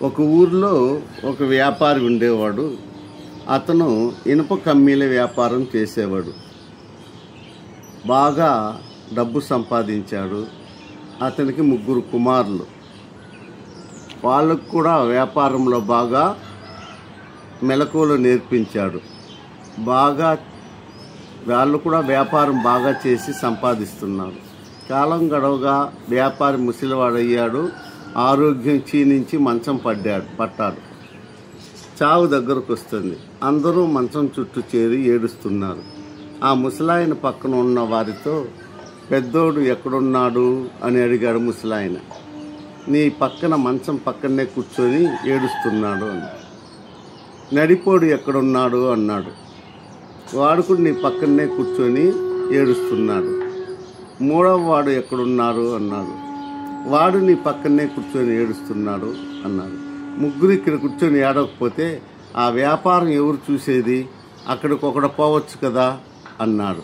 ఒక ఊర్లో ఒక వ్యాపారి ఉండేవాడు. అతను ఇనుప కమ్మీల వ్యాపారం చేసేవాడు. బాగా డబ్బు సంపాదించాడు. అతనికి 3 కుమారులు. వాళ్ళకు కూడా వ్యాపారంలో బాగా మెలకువలు నేర్పించాడు. వాళ్ళు కూడా వ్యాపారం బాగా చేసి సంపాదిస్తున్నారు. కాలం గడవగా వ్యాపారి ముసలివాడయ్యాడు. ఆరోగ్యం క్షీణించి మంచం పట్టాడు. చావు దగ్గరకు వస్తుంది. అందరూ మంచం చుట్టూ చేరి ఏడుస్తున్నారు. ఆ ముసలాయన పక్కన ఉన్న వారితో, పెద్దోడు ఎక్కడున్నాడు అని అడిగాడు ముసలాయన. నీ పక్కన మంచం పక్కనే కూర్చొని ఏడుస్తున్నాడు అని. నడిపోడు ఎక్కడున్నాడు అన్నాడు. వాడు కూడా నీ పక్కనే కూర్చొని ఏడుస్తున్నాడు. 3వ వాడు ఎక్కడున్నారు అన్నాడు. వాడు నీ పక్కనే కూర్చొని ఏడుస్తున్నాడు అన్నాడు. 3 ఇక్కడ కూర్చొని ఏడవకపోతే ఆ వ్యాపారం ఎవరు చూసేది? అక్కడికొకడు పోవచ్చు కదా అన్నాడు.